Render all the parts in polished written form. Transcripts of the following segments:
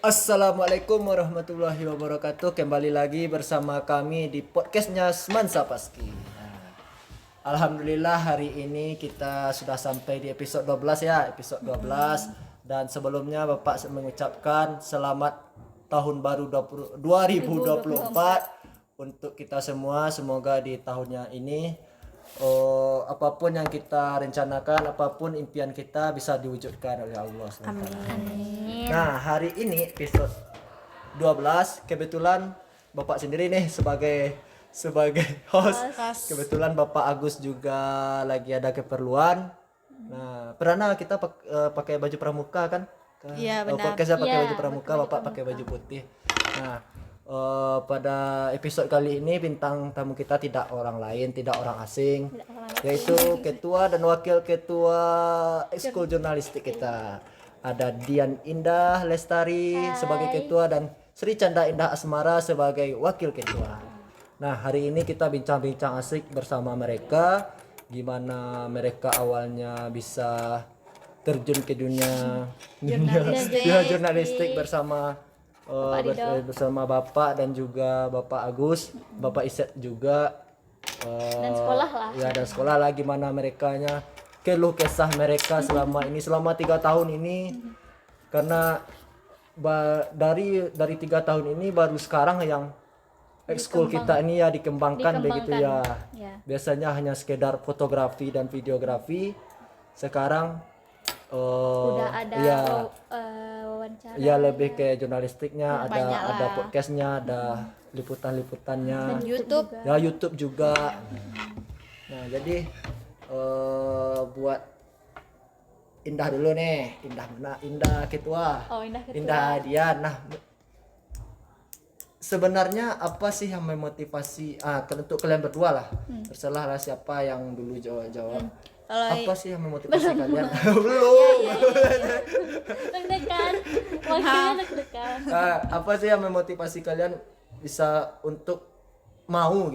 Assalamualaikum warahmatullahi wabarakatuh. Kembali lagi bersama kami di podcastnya Semansa Paski. Alhamdulillah hari ini kita sudah sampai di episode 12 ya, episode 12. Dan sebelumnya Bapak mengucapkan selamat tahun baru 2024 untuk kita semua. Semoga di tahunnya ini apapun yang kita rencanakan, apapun impian kita bisa diwujudkan oleh Allah SWT. Amin. Nah, hari ini episode 12 kebetulan Bapak sendiri nih sebagai host. Kebetulan Bapak Agus juga lagi ada keperluan. Nah, pernah kita pakai baju pramuka kan? Iya, benar. Podcastnya pakai Iya, baju pramuka, pakai baju Bapak pakai baju putih. Nah, pada episode kali ini bintang tamu kita tidak orang lain, tidak orang asing, yaitu ketua dan wakil ketua ekskul jurnalistik kita. Ada Dian Indah Lestari sebagai ketua dan Sri Canda Indah Asmara sebagai wakil ketua. Nah, hari ini kita bincang-bincang asik bersama mereka, gimana mereka awalnya bisa terjun ke dunia jurnalistik bersama Bapak dan juga Bapak Agus, Bapak Iset juga, Dan sekolah lah. Ya, dan sekolah lah gimana merekanya, keluh kesah mereka selama 3 tahun ini. Karena dari 3 tahun ini baru sekarang yang ekskul kita ini ya dikembangkan begitu ya. Biasanya hanya sekedar fotografi dan videografi. Sekarang Udah ada wawancara. Ya lebih ke jurnalistiknya, ada podcastnya, ada liputan-liputannya. Dan YouTube. Ya YouTube juga. Nah, jadi buat Indah dulu nih. Indah mana? Indah ketua. Oh, Indah ketua. Indah Dian. Nah, sebenarnya apa sih yang memotivasi untuk kalian berdua lah? Terserah lah siapa yang dulu jawab. Apa sih yang memotivasi kalian? Belum. Deg-degan. Wakilnya deg-degan. Apa sih yang memotivasi kalian bisa untuk mau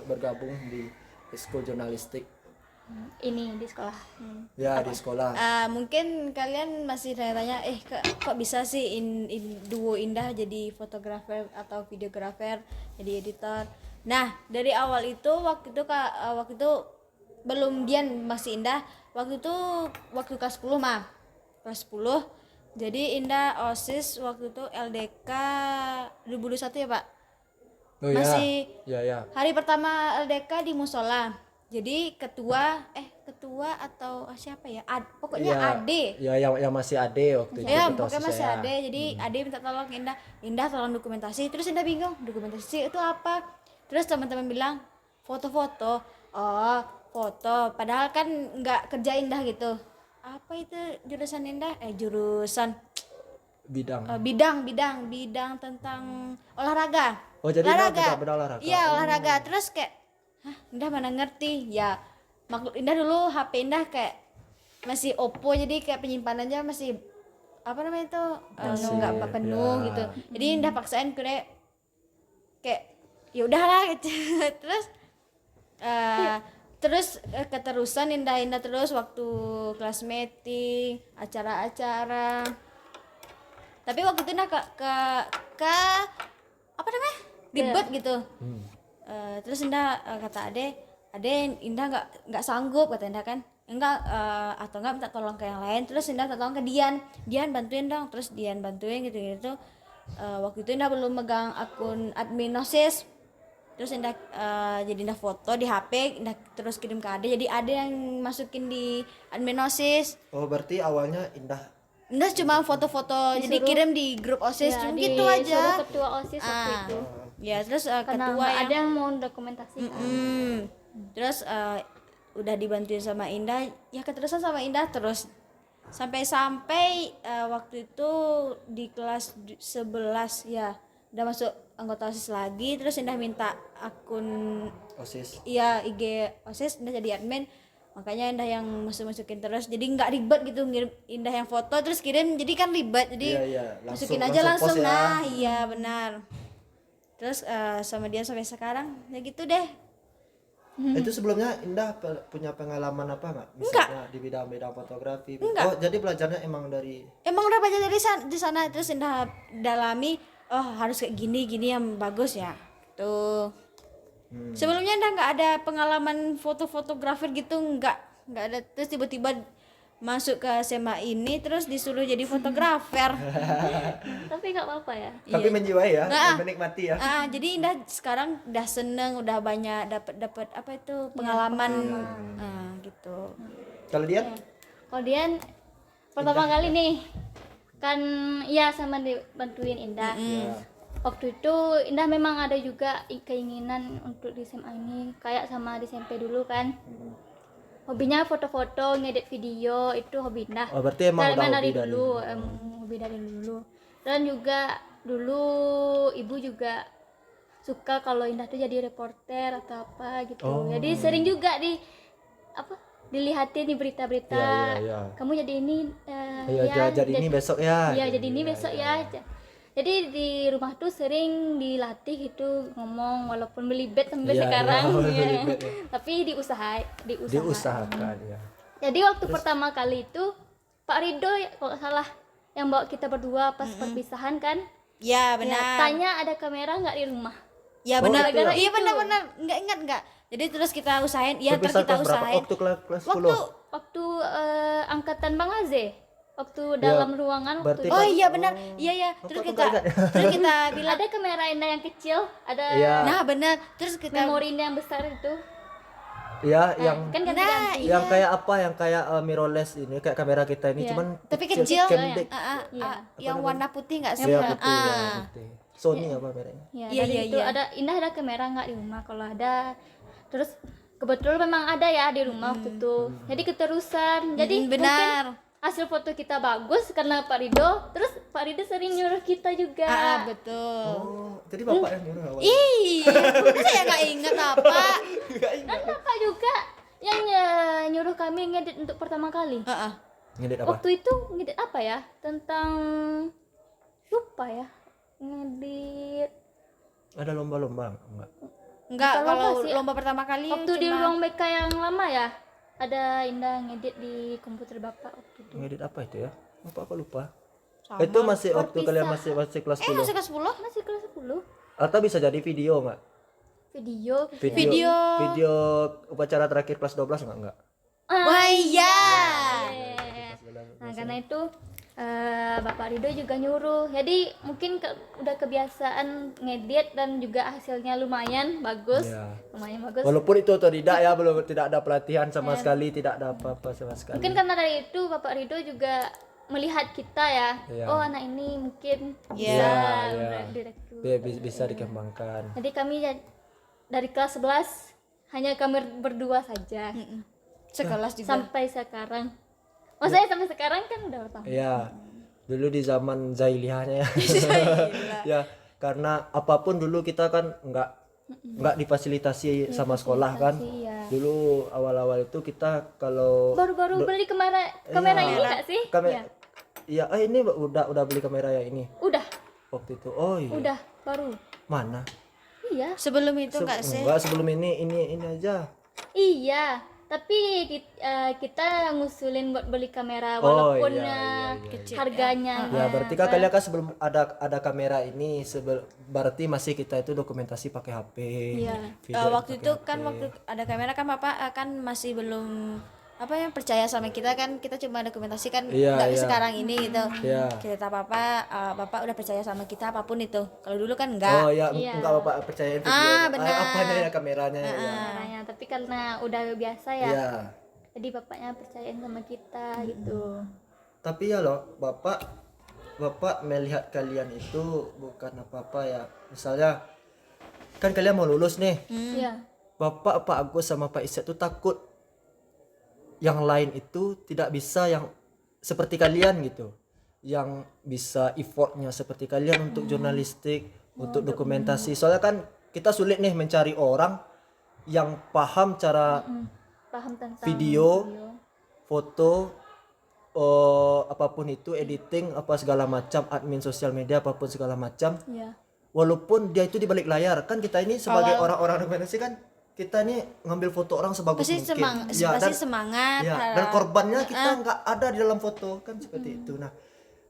bergabung di ekskul jurnalistik? Ini di sekolah. Ya, di sekolah. Mungkin kalian masih tanya-tanya, kok bisa sih duo Indah jadi fotografer atau videografer, jadi editor. Nah, dari awal itu waktu itu belum Dian masih Indah, waktu kelas 10 mah. Kelas 10. Jadi Indah OSIS waktu itu LDK 2021 ya, Pak? Oh, masih ya. Hari pertama LDK di musola. Jadi ketua atau siapa ya? Pokoknya Ade. Ya, yang masih Ade waktu itu. Ya, pokoknya masih Ade. Jadi Ade minta tolong Indah tolong dokumentasi. Terus Indah bingung, dokumentasi itu apa? Terus teman-teman bilang foto-foto. Oh, foto. Padahal kan nggak kerja Indah gitu. Apa itu jurusan Indah? Jurusan bidang tentang olahraga. Oh, jadi olahraga. Olahraga. Iya, olahraga. Terus kayak, Indah mana ngerti? Ya, maklum Indah dulu HP Indah kayak masih Oppo, jadi kayak penyimpanannya masih apa namanya itu nggak penuh gitu. Jadi Indah paksain kayak ya udahlah gitu. Terus keterusan Indah terus waktu kelas meeting, acara-acara. Tapi waktu itu Indah ke apa namanya? Ribet gitu. Terus Indah kata Ade Indah nggak sanggup, kata Indah kan. Enggak atau enggak minta tolong ke yang lain. Terus Indah minta tolong ke Dian bantuin dong. Terus Dian bantuin gitu. Waktu itu Indah belum megang akun admin OSIS. Terus Indah jadi Indah foto di HP, Indah terus kirim ke Ade. Jadi Ade yang masukin di admin OSIS. Oh, berarti awalnya Indah cuma foto-foto, jadi kirim di grup OSIS, cuma gitu aja. Disuruh ketua OSIS waktu itu. Ya, terus Karena ketua ada yang mau dokumentasi. Terus udah dibantuin sama Indah, ya keterusan sama Indah terus sampai waktu itu di kelas 11 ya udah masuk anggota OSIS lagi. Terus Indah minta akun OSIS. Iya, IG OSIS, Indah jadi admin. Makanya Indah yang masukin terus, jadi nggak ribet gitu ngirim. Indah yang foto terus kirim, jadi kan ribet, jadi masukin aja langsung ya. Nah iya benar. Terus sama dia sampai sekarang ya gitu deh. Itu sebelumnya Indah punya pengalaman apa nggak? Misalnya di bidang-bidang fotografi. Oh, jadi belajarnya emang dari Emang udah belajar dari di sana terus Indah dalami, oh harus kayak gini yang bagus ya. Tuh. Sebelumnya Indah nggak ada pengalaman fotografer gitu, nggak ada. Terus tiba-tiba masuk ke SMA ini terus disuruh jadi fotografer. Tapi nggak apa-apa ya. tapi menjiwai ya, Nah, menikmati ya. Jadi Indah sekarang udah seneng, udah banyak dapat apa itu pengalaman gitu. Kalau dia Kalau Dian pertama kali nih kan ya sama dibantuin Indah. Waktu itu Indah memang ada juga keinginan untuk di SMA ini kayak sama di SMP dulu kan. Hobinya foto-foto, ngedit video, itu hobi Indah. Oh, berarti emang udah dari hobi dari dulu, hobi dari dulu. Dan juga dulu ibu juga suka kalau Indah tuh jadi reporter atau apa gitu. Oh. Jadi sering juga dilihatin di berita-berita. Iya. Kamu jadi ini jadi ini besok ya. Iya, jadi ini besok ya. Jadi di rumah tuh sering dilatih gitu ngomong walaupun belibet sampai Iya, sekarang iya, ya. belibet, ya. Tapi diusahakan. Diusahakan ya. Jadi waktu pertama kali itu Pak Rido kalau nggak salah yang bawa kita berdua pas perpisahan kan. Ya Ya, benar. tanya ada kamera nggak di rumah. Ya Oh, benar. itu ya? Iya benar. Enggak ingat enggak. Jadi terus kita usahain, ya terus Perpisahan kita kelas berapa? usahain. Waktu kelas 10. Waktu angkatan Bang Aze. Waktu dalam ruangan waktu berarti Oh iya benar. Iya. Terus aku kita nggak kita bilang, ada kamera Indah yang kecil, ada Iya. nah benar. Terus kita memori Indah yang besar itu. Ya, yang Kan ganti-ganti. yang kayak apa? Yang kayak mirrorless ini, kayak kamera kita ini Iya. cuman tapi kecil. pendek. Yang warna putih enggak sih? Iya, putih, ya, putih. Sony apa mereka? Ya, Iya, dari iya, itu iya. ada Indah ada kamera nggak di rumah? Kalau ada, terus kebetulan memang ada ya di rumah waktu itu. Jadi keterusan. Jadi benar. mungkin hasil foto kita bagus karena Pak Rido. Terus Pak Rido sering nyuruh kita juga. Betul. Oh, jadi bapak yang nyuruh awal. Iya, saya nggak ingat apa. Dan Bapak juga yang nyuruh kami ngedit untuk pertama kali. Ngedit apa? Waktu itu ngedit apa ya? Tentang lupa ya. Ngedit Ada lomba-lomba enggak? Enggak, Kalau kalau apa sih? lomba pertama kali waktu di cuma- ruang BK yang lama ya. Ada Indah ngedit di komputer Bapak waktu itu. Ngedit apa itu ya? Apa aku lupa. Sama. Itu masih waktu Perpisahan. kalian masih kelas 10. masih kelas 10? Masih kelas 10. Atau bisa jadi video enggak? Video. Video upacara terakhir kelas 12 enggak? Wah iya. Nah, karena itu Bapak Rido juga nyuruh. Jadi mungkin udah kebiasaan ngedit dan juga hasilnya lumayan bagus. Iya. Lumayan bagus. Walaupun itu atau tidak ya, belum tidak ada pelatihan sama sekali, tidak ada apa-apa sama sekali. Mungkin karena dari itu Bapak Rido juga melihat kita ya. Iya. Oh, anak ini mungkin Iya, bisa iya. direktur. Bisa dikembangkan. Jadi kami dari kelas 11 hanya kami berdua saja Sekelas juga. sampai sekarang. Oh, saya sampai sekarang kan udah bertahun. Iya. Dulu di zaman Zailiyahnya ya. Ya, karena apapun dulu kita kan enggak difasilitasi sama sekolah kan. Iya. Dulu awal-awal itu kita kalau Baru-baru beli kamera ini enggak sih? Iya, ini udah beli kamera yang ini Udah, waktu itu. Oh iya. udah baru. Mana? Iya. Sebelum itu enggak sih? Enggak, sebelum ini aja. Iya, tapi kita ngusulin buat beli kamera Oh, walaupun iya. harganya. Ya, berarti kan kalian kan sebelum ada kamera ini berarti masih kita itu dokumentasi pakai HP. Iya. video Waktu pakai itu HP. kan waktu ada kamera kan Bapak kan masih belum apa yang percaya sama kita kan, kita cuma dokumentasi kan Iya, enggak iya. sekarang ini gitu. Iya. Kita Bapak udah percaya sama kita apapun itu. Kalau dulu kan enggak. Oh ya, enggak Bapak percayain video. benar. Apanya ya kameranya ya. Kameranya, tapi karena udah biasa ya. Iya. Jadi bapaknya percayain sama kita gitu. Tapi ya loh, Bapak melihat kalian itu bukan apa-apa ya. Misalnya kan kalian mau lulus nih. Iya. Bapak, Pak Agus sama Pak Isyad tuh takut yang lain itu tidak bisa yang seperti kalian gitu, yang bisa effortnya seperti kalian untuk jurnalistik, untuk dokumentasi. Soalnya kan kita sulit nih mencari orang yang paham cara Paham tentang video, foto, apapun itu, editing, apa segala macam, admin sosial media, apapun segala macam. Iya. Walaupun dia itu di balik layar, kan kita ini sebagai orang-orang dokumentasi kan kita nih ngambil foto orang sebagus Pasti mungkin. Ya, pasti dan, semangat. ya, harap. dan korbannya kita nggak ada di dalam foto kan seperti itu. Nah,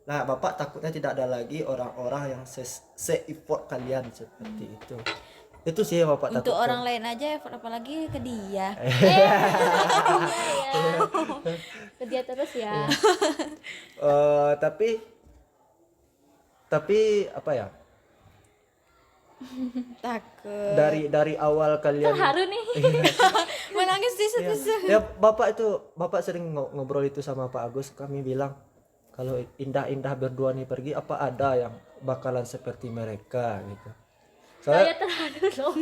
Bapak takutnya tidak ada lagi orang-orang yang se-effort kalian seperti itu. Itu sih yang Bapak Untuk takutkan. orang lain aja effort, apalagi ke dia. Kerja terus ya. Tapi apa ya? Takut. Dari awal kalian Haru nih. Menangis di situ. ya Bapak sering ngobrol itu sama Pak Agus, kami bilang kalau Indah berdua nih pergi apa ada yang bakalan seperti mereka gitu. Saya terharu dong.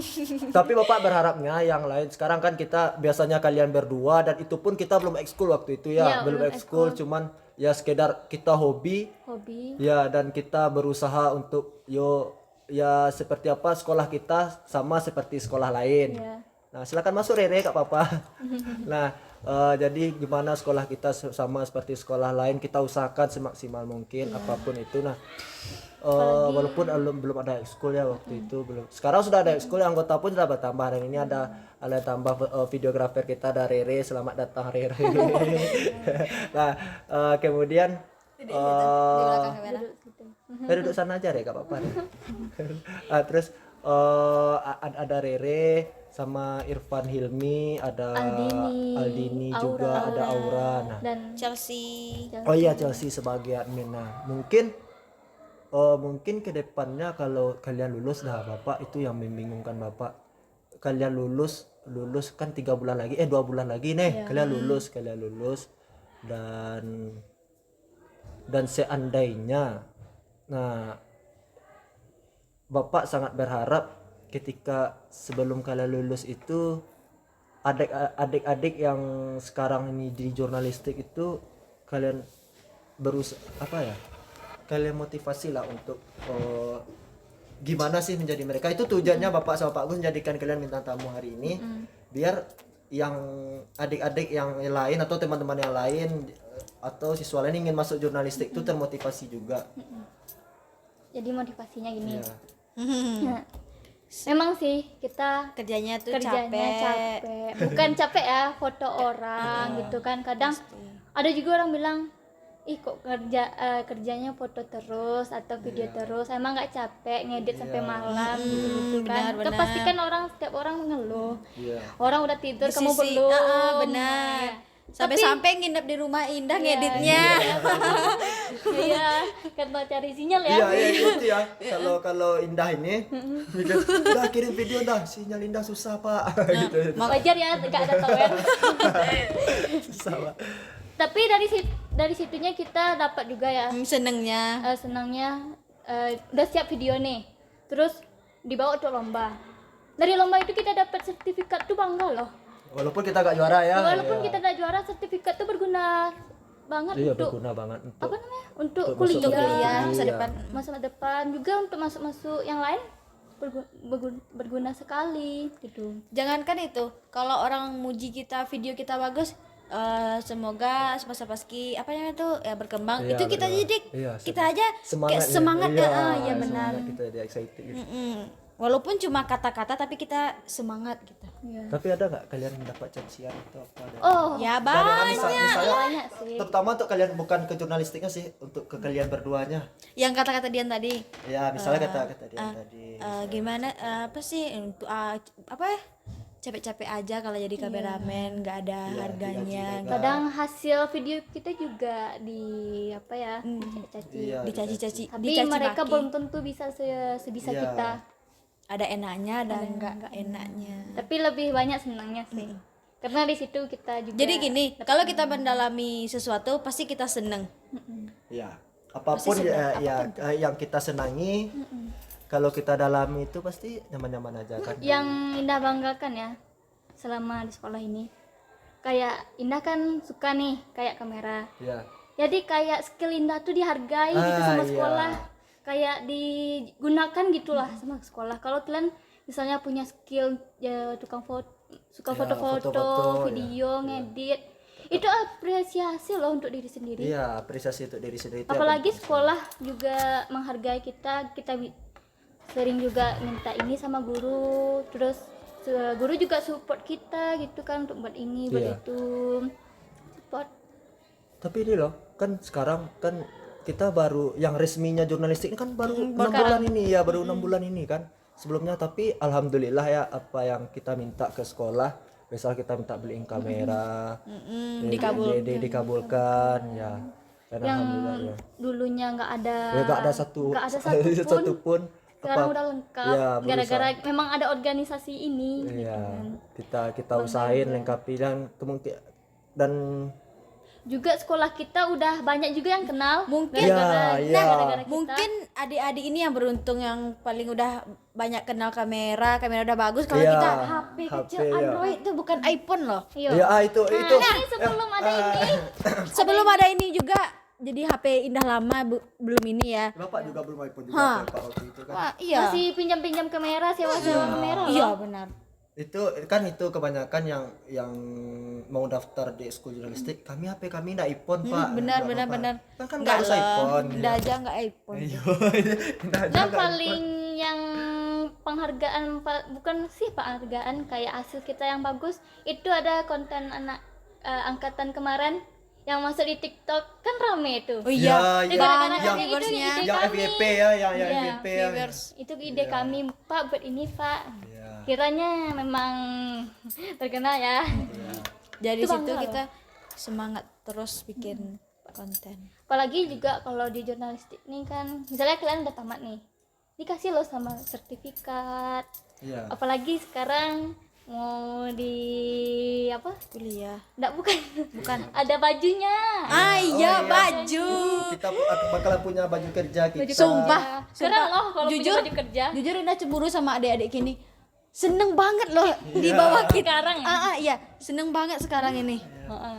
Tapi Bapak berharapnya yang lain, sekarang kan kita biasanya kalian berdua dan itu pun kita belum ekskul waktu itu ya, Iya, belum belum ekskul, cuman ya sekedar kita hobi Hobi. ya, dan kita berusaha untuk ya seperti apa sekolah kita sama seperti sekolah lain. Iya. Nah, silakan masuk Rere Kak Papa. Nah, jadi gimana sekolah kita sama seperti sekolah lain, kita usahakan semaksimal mungkin apapun itu. Nah, walaupun belum ada ekskul ya waktu itu belum. Sekarang sudah ada ekskul, anggota pun sudah bertambah dan ini ada tambah videografer kita dari Rere. Selamat datang Rere. Nah, kemudian Di belakang kamera. duduk sana aja deh Kak Papa. Terus ada Rere sama Irfan Hilmi, ada Aldini juga, ada Aura. Nah, Dan Chelsea. oh iya Chelsea sebagai admin. Nah, mungkin ke depannya kalau kalian lulus, dah Bapak itu yang membingungkan Bapak. Kalian lulus kan 2 bulan lagi nih. Kalian lulus dan seandainya, nah Bapak sangat berharap ketika sebelum kalian lulus itu adik-adik yang sekarang ini di jurnalistik itu kalian kalian motivasi lah untuk gimana sih menjadi mereka. Itu tujuannya Bapak sama Pak Gus menjadikan kalian bintang tamu hari ini, biar yang adik-adik yang lain atau teman-teman yang lain atau siswa lain ingin masuk jurnalistik itu termotivasi juga. jadi motivasinya gini. Ya. Nah, memang sih kita Kerjanya tuh kerjanya capek. Bukan capek ya, foto orang gitu kan. Kadang ada juga orang bilang, ih kok kerjanya foto terus atau video terus, emang nggak capek ngedit sampai malam gitu kan. Kan pasti kan setiap orang mengeluh. Orang udah tidur, kamu belum. Benar. Sampai-sampai nginep di rumah Indah ngeditnya. Iya, kan mau cari sinyal ya. Iya gitu ya. Kalau Indah ini mikir, udah kirim video dah, sinyal Indah susah Pak. Gitu. Wajar ya, nggak ada tower. Susah Pak. Tapi dari situnya kita dapat juga ya. Senengnya. Senangnya udah siap video nih, terus dibawa untuk lomba. Dari lomba itu kita dapat sertifikat tuh, bangga loh. Walaupun kita gak juara ya. Walaupun kita gak juara, sertifikat tuh berguna banget Iya, untuk berguna banget untuk apa namanya, untuk masuk ke kuliah, masa depan. masa depan juga, untuk masuk yang lain berguna sekali gitu. Jangankan itu, kalau orang muji kita, video kita bagus, semoga Paski apa namanya tuh ya berkembang. Iya, Itu kita benar. jadi Iya, kita aja semangat kayak semangat ya, benar. semangat kita jadi excited gitu. Walaupun cuma kata-kata tapi kita semangat gitu. Iya. Tapi ada nggak kalian mendapat cacian atau apa? Oh, Ya Dari banyak. misalnya banyak sih. terutama untuk kalian, bukan ke jurnalistiknya sih, untuk ke kalian berduanya. Yang kata-kata Dian tadi. Ya misalnya kata dia tadi. Gimana apa sih untuk apa ya? Capek-capek aja kalau jadi kameramen, nggak ada harganya. Kadang hasil video kita juga apa ya, dicaci. Iya, Dicaci-caci, Tapi dicaci mereka maki. belum tentu bisa sebisa Iya. kita. Ada enaknya dan enggak enaknya. Tapi lebih banyak senangnya sih. Karena di situ kita juga. Jadi gini, kalau kita mendalami sesuatu pasti kita seneng. Ya, apapun yang kita senangi, kalau kita dalami itu pasti nyaman-nyaman aja kan. Yang Indah banggakan ya selama di sekolah ini, kayak Indah kan suka nih kayak kamera. Ya. Jadi kayak skill Indah tuh dihargai gitu sama sekolah. Kayak digunakan gitulah sama sekolah. Kalau kalian misalnya punya skill ya, tukang suka foto-foto, foto-foto, video, ngedit, itu apresiasi loh untuk diri sendiri. Iya, apresiasi untuk diri sendiri itu. Apalagi sekolah juga menghargai kita sering juga minta ini sama guru, terus guru juga support kita gitu kan untuk buat ini buat Iya. itu support. Tapi ini loh, kan sekarang kan kita baru yang resminya jurnalistik ini kan baru 6 bulan ini ya, baru 6 bulan ini kan. Sebelumnya tapi alhamdulillah ya apa yang kita minta ke sekolah, misal kita minta beliin kamera, dikabulkan ya. Dan Yang alhamdulillah ya. dulunya nggak ada Ya nggak ada satu pun sekarang udah lengkap ya, gara-gara memang ada organisasi ini. Iya, kita usahain lengkapi dan kemungkinan dan Juga sekolah kita udah banyak juga yang kenal Mungkin. gara-gara Iya. gara-gara kita. Mungkin adik-adik ini yang beruntung yang paling udah banyak kenal kamera udah bagus. Kalau Iya, kita HP kecil HP, ya. Android itu bukan iPhone loh. Iya. ya itu Nah, ini sebelum ada ini Sebelum ada ini juga jadi HP Indah lama belum ini ya. Bapak juga belum iPhone juga Hah. Pak waktu itu kan. Wah, iya. masih pinjam-pinjam kamera, sewa-sewa kamera Iya loh. benar. Itu kan itu kebanyakan yang mau daftar di school jurnalistik kami HP kami ndak iPhone Pak. Benar Nggak benar apa-apa. benar. Kan nggak usah iPhone. Udah aja nggak iPhone. Iya. Nggak aja Yang nggak paling yang penghargaan bukan sih penghargaan kayak hasil kita yang bagus itu ada konten anak angkatan kemarin yang masuk di TikTok kan rame itu. Oh iya. Itu Iya, gara-gara yang- kami itu viewersnya. ide yang kami. FYP ya, yang Iya, FYP ya. Viewers. Itu ide kami, Pak, buat ini, Pak. Iya. Kiranya memang terkenal ya. Dari Itu situ bangga kita semangat terus bikin konten. Apalagi juga kalau di jurnalistik nih kan, misalnya kalian udah tamat nih, dikasih loh sama sertifikat. Iya. Apalagi sekarang mau di apa? Kuliah. Enggak, bukan. Ada bajunya. Ah iya iya. baju. Kita bakalan punya baju kerja kita. Baju Sumpah, kerja. Keren loh kalau punya Jujur. baju kerja. Jujur Indah cemburu sama adik-adik kini. Seneng banget loh di bawah kita. Sekarang ya? Iya, seneng banget sekarang ini. Heeh.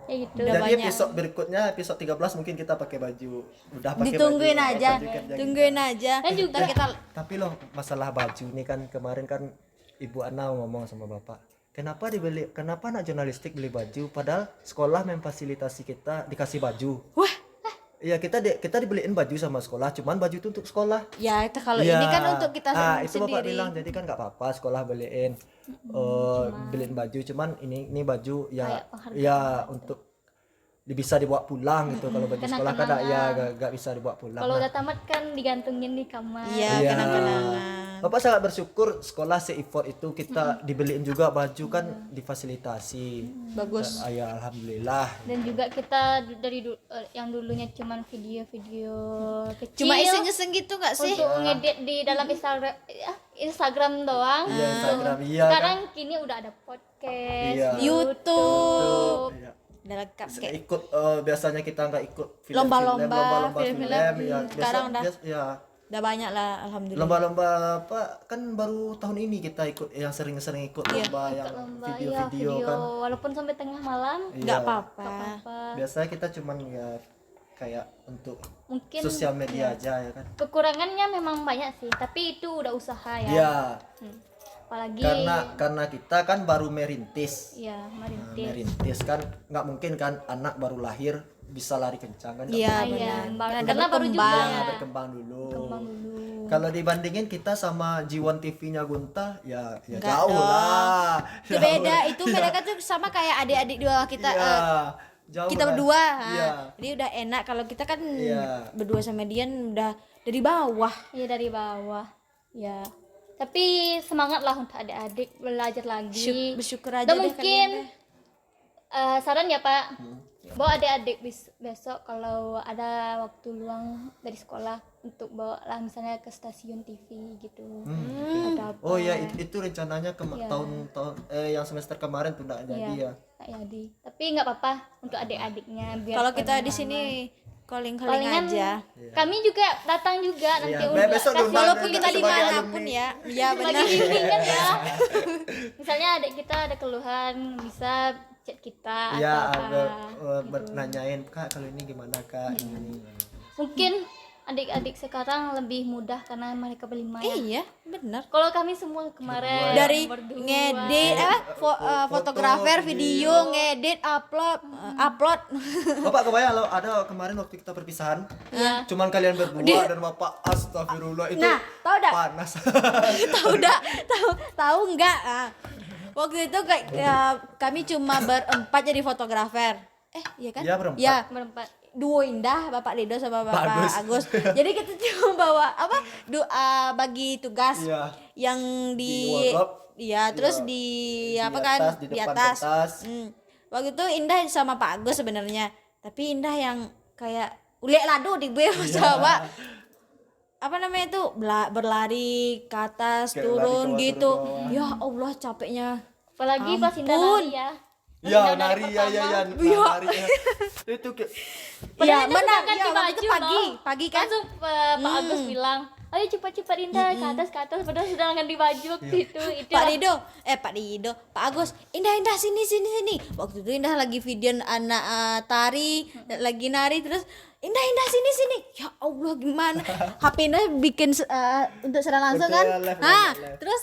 Ya gitu. Udah Jadi banyak. episode berikutnya episode 13 mungkin kita pakai baju udah pakai Ditungguin baju, aja, baju kerja tungguin aja. Dan juga Ntar kita Tapi loh masalah baju nih kan kemarin kan Ibu Ana ngomong sama Bapak, kenapa anak jurnalistik beli baju padahal sekolah memfasilitasi kita dikasih baju. wah, Iya kita dibeliin baju sama sekolah, cuman baju itu untuk sekolah. ya itu kalau Iya. ini kan untuk kita Itu Bapak sendiri. bilang jadi kan nggak apa-apa sekolah beliin baju, cuman ini baju ya Kayak penghargaan ya untuk bisa dibawa pulang gitu. Kalau baju sekolah kan nggak bisa dibawa pulang. Kalau Nah, udah tamat kan digantungin di kamar. Iya, Iya. kenang-kenangan. Bapak sangat bersyukur sekolah se-effort itu kita dibeliin juga baju kan difasilitasi. Bagus. Ya alhamdulillah. Dan juga kita yang dulunya cuman video-video kecil Cuma iseng-iseng gitu nggak sih? untuk ngedit di dalam Instagram doang. Iya Instagram iya Sekarang kini udah ada podcast, Iya. YouTube. kan. Iya. Udah lengkap kayak Ikut biasanya kita nggak ikut Lomba-lomba, film-film film-film. ya. Sekarang udah. Ya udah banyak lah alhamdulillah. lomba-lomba apa kan baru tahun ini kita ikut yang sering-sering ikut lomba yang lomba video-video iya, kan. walaupun sampai tengah malam Nggak Iya. apa-apa. apa Biasanya kita cuman ya kayak untuk mungkin sosial media aja ya kan. kekurangannya memang banyak sih, tapi itu udah usaha ya. Iya. Apalagi Karena kita kan baru merintis. ya Nah, merintis. merintis kan nggak mungkin kan anak baru lahir bisa lari kencang kan. nggak Iya mungkin. Iya, benar. Kan ada karena baru juga berkembang. Ya, berkembang dulu. berkembang dulu. Kalau dibandingin kita sama G1 TV-nya Gunta ya Nggak jauh dong. lah. Itu beda, itu mereka tuh sama kayak adik-adik dua kita Iya, jauh kita lah. berdua. Iya. Jadi udah enak kalau kita kan Iya. berdua sama Dian udah dari bawah. Iya dari bawah. Ya. Tapi semangat lah untuk adik-adik belajar lagi. Bersyukur aja Dan deh mungkin kalian deh. saran ya Pak, bawa adik-adik besok kalau ada waktu luang dari sekolah untuk bawa lah misalnya ke stasiun TV gitu. Atau apa. Oh ya itu rencananya Iya. tahun yang semester kemarin tuh nggak jadi ya. Nggak jadi. Tapi nggak apa-apa untuk adik-adiknya biar Kalau kita di pengalaman. sini calling-calling Palingan aja. kami juga datang juga nanti Iya, untuk besok kasih diundang Walaupun juga kita sebagai dimanapun alumni. ya. Iya bagi benar. bimbingan ya. Misalnya adik kita ada keluhan bisa chat kita Iya, atau apa. nanyain Kak kalau ini gimana Kak ini. Mungkin adik-adik sekarang lebih mudah karena mereka berlima ya. Iya, benar. Kalau kami semua kemarin Dari berdua. ngedit fotografer, video, ngedit, upload. Bapak kebayang lo ada kemarin waktu kita perpisahan. Cuman kalian berdua dan Bapak astagfirullah itu Nah, tahu dah. panas. tahu enggak? Waktu itu kayak kami cuma berempat jadi fotografer. Iya kan? Iya, berempat. Ya, Berempat. duo Indah, Bapak Rido sama Pak Bapak Agus. Jadi kita cuma bawa bagi tugas Iya. yang Di wardrobe. iya, terus Iya. di Di apa atas, kan? di Di depan atas. pentas. Waktu itu Indah sama Pak Agus sebenarnya. Tapi Indah yang kayak ulek lado di gue coba apa namanya itu berlari ke atas, Kayak turun lari ke gitu. bawah, turun ke Ya Allah capeknya. Apalagi pas Indah Ampun. nari ya. Ya, Indah nari dari ya pertama. nari ya. Itu kayak Iya, Padahal Indah benar. sudah ganti Ya, waktu itu baju pagi, loh. pagi kan? Langsung Pak Agus bilang, ayo cepat-cepat Indah ke atas. Padahal sudah ganti baju waktu itu. Pak Rido, Pak Agus, Indah sini. Waktu itu Indah lagi video anak tari, lagi nari terus Indah sini. Ya Allah gimana? HP Indah bikin untuk secara langsung Betul, kan? live. Terus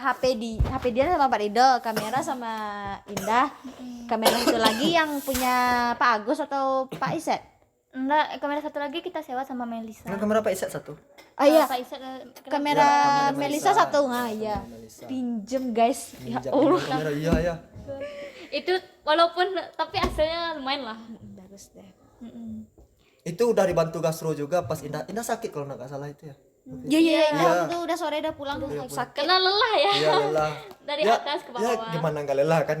HP dia sama Pak Rido, kamera sama Indah. Kamera itu lagi yang punya Pak Agus atau Pak Iset? Enggak, kamera satu lagi kita sewa sama Melisa. kan kamera Pak Iset satu. Ah iya, Pak Iset, kamera kamera Melisa Melisa. satu. Iya. Melisa. Pinjem guys. Ya Minjam Allah. kamera iya. itu walaupun tapi hasilnya lumayan lah. Bagus deh. Itu udah dibantu gastro juga pas Indah sakit kalau nggak salah itu ya. Iya, Iya. waktu udah sore udah pulang sakit. Karena lelah ya. Iya lelah. Dari Ya, atas ke Ya bawah. gimana nggak lelah kan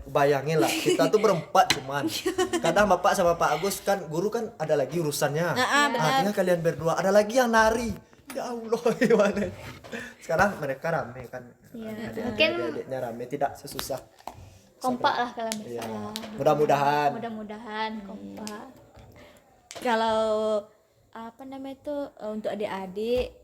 bayangin lah kita tuh berempat cuman. Kadang Bapak sama Pak Agus kan guru kan ada lagi urusannya. Artinya kalian berdua ada lagi yang nari. Ya Allah gimana. Sekarang mereka rame kan. Adik-adiknya rame tidak sesusah. Kompak lah kalian Iya. bersama. Mudah-mudahan. Kompak. Kalau apa namanya itu untuk adik-adik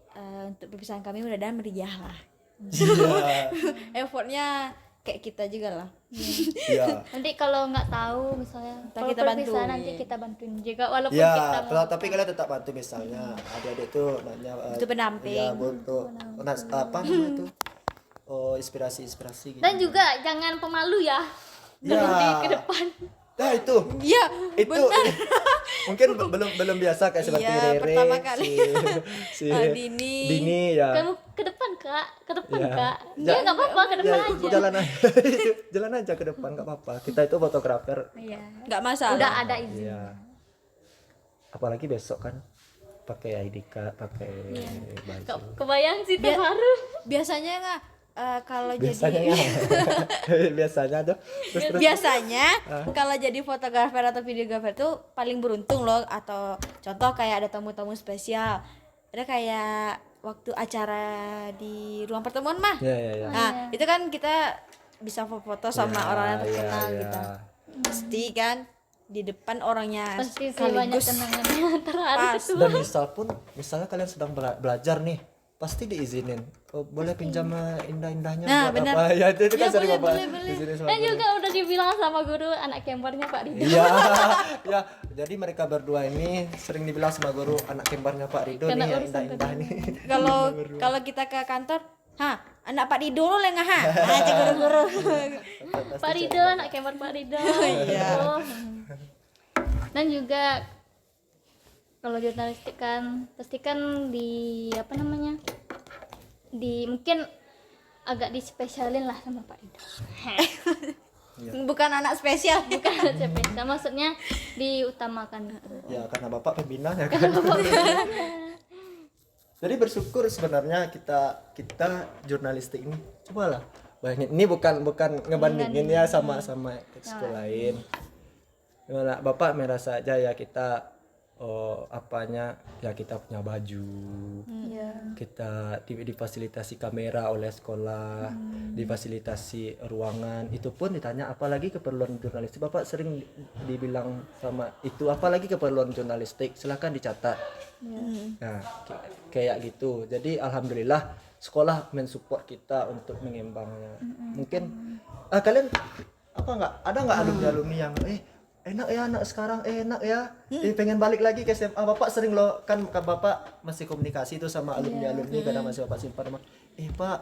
untuk perpisahan kami mudah-mudahan meriah lah. Iya. Effortnya kayak kita juga lah. Iya. Nanti kalau nggak tahu misalnya kalau kita perpisahan bantuin. nanti kita bantuin juga walaupun Ya, kita mau tapi kalian tetap bantu misalnya adik-adik tuh nanya Itu pendamping. Ya, untuk apa namanya itu? Oh, inspirasi gitu. dan juga jangan pemalu ya. Ya. Nanti ke depan. Nah, itu. Iya, Itu mungkin belum biasa kayak seperti Iya, Rere. pertama kali. si Dini. ya. Kamu ke depan Kak, ke depan Ya. Kak. Ya nggak apa-apa ke depan Ya, aja. jalan aja. Jalan aja ke depan nggak apa-apa. Kita itu fotografer. Iya. Nggak masalah. Udah ada izin. Iya. Apalagi besok kan pakai ID card, pakai baju. Kebayang sih terharu. Biasanya nggak kalau Biasanya jadi ya. Biasanya tuh. Terus biasanya kalau jadi fotografer atau videografer tuh paling beruntung loh, atau contoh kayak ada tamu-tamu spesial, ada kayak waktu acara di ruang pertemuan mah. ya. Nah itu kan kita bisa foto sama orang yang terkenal ya. gitu, pasti kan di depan orangnya Pasti sih banyak sekaligus kenangannya terharu pas. tuh. Dan misalnya kalian sedang belajar nih, pasti diizinin. Oh, boleh pinjam indah-indahnya Nah, buat benar. apa? Ya itu kan Ya, sering boleh, Bapak boleh. izinin sama Dan guru. juga udah dibilang sama guru anak kembarnya Pak Rido. Iya, ya. Jadi mereka berdua ini sering dibilang sama guru anak kembarnya Pak Rido Karena nih yang urusan indah-indah nih. Kalau kita ke kantor, anak Pak Dido lo lengah aja guru-guru. Pak Rido, anak kembar Pak Rido. Iya. Dan juga kalau jurnalistik kan pastikan di apa namanya? Di mungkin agak dispesialin lah sama Pak Rido. Bukan anak spesial. Bukan spesial, maksudnya diutamakan gitu. Ya karena Bapak pembina ya kan. Jadi bersyukur sebenarnya kita jurnalistik ini. Cobalah bayangin, ini bukan ngebandingin ya sama ekskul lain. Gimana Bapak merasa aja ya kita apanya ya kita punya baju. Kita difasilitasi kamera oleh sekolah, difasilitasi ruangan. Itu pun ditanya apalagi keperluan jurnalistik. Bapak sering dibilang sama itu apalagi keperluan jurnalistik, silakan dicatat. Nah, kayak gitu. Jadi alhamdulillah sekolah mensupport kita untuk mengembangnya. Mungkin kalian ada nggak alumni yang enak ya anak sekarang, enak ya. Pengen balik lagi ke SMA. Bapak sering loh, kan Bapak masih komunikasi tuh sama alumni-alumni, kadang masih Bapak simpan sama. Pak,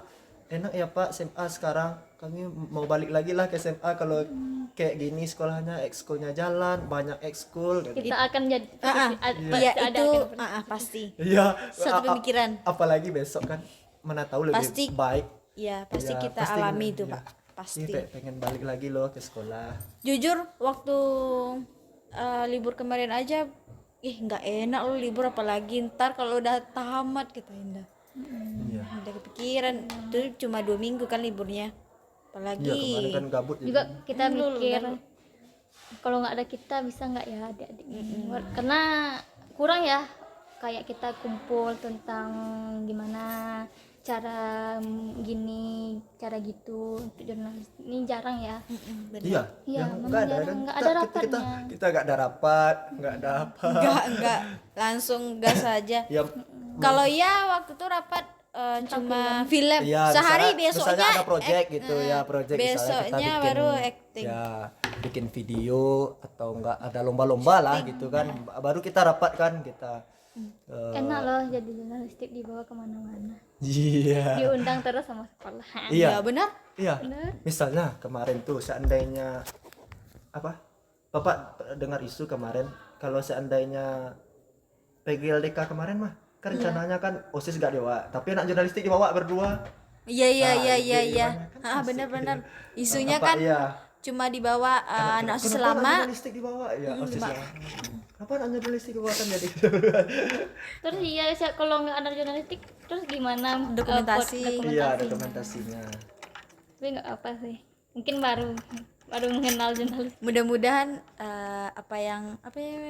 enak ya Pak SMA sekarang. Kami mau balik lagi lah ke SMA kalau kayak gini sekolahnya, ekskulnya jalan, banyak ekskul. Kita akan jadi Iya ada itu akan pasti. Iya. Satu pemikiran. Apalagi besok kan mana tahu lebih Pasti. baik. Iya, pasti Ya, kita pasti alami bener, itu, iya. Pak. Pasti. Pengen balik lagi loh ke sekolah. Jujur waktu libur kemarin aja nggak enak lo libur, apalagi ntar kalau udah tamat kita Indah. Iya. Udah kepikiran itu cuma 2 minggu kan liburnya, apalagi Iya, kemarin kan gabut juga jadi. kita mikir kalau nggak ada kita bisa nggak ya adik-adik karena kurang ya kayak kita kumpul tentang gimana cara gini cara gitu untuk jurnalis ini jarang ya. Iya, Iya, yang memang nggak ada jarang, kan? nggak Kita- ada kita rapatnya. kita nggak ada rapat, nggak ada apa. enggak langsung gas aja. Ya, Kalau ya waktu itu rapat cuma film iya, sehari, misalnya besoknya ada project gitu ya, project misalnya kita besoknya bikin, baru acting. ya bikin video atau enggak ada lomba-lomba lah gitu kan, baru kita rapat kan kita. Enak loh jadi jurnalistik dibawa kemana-mana Iya. diundang terus sama sekolah. Iya. Ya benar. Iya. Bener. Misalnya kemarin tuh seandainya apa? Bapak dengar isu kemarin kalau seandainya PGLDK kemarin mah kan rencananya kan OSIS gak dibawa, tapi anak jurnalistik dibawa berdua. Iya iya Nah, iya iya ide iya. gimana? Kan asik Benar-benar. gitu. Isunya Apa, kan iya. cuma dibawa anak Kenapa selama anak jurnalistik dibawa ya OSIS ya. Kenapa anak jurnalistik dibawa kan jadi Terus iya kalau nggak ada jurnalistik terus gimana Dokumentasi. iya dokumentasinya. Tapi nggak apa sih mungkin baru mengenal jurnalis. mudah-mudahan apa ya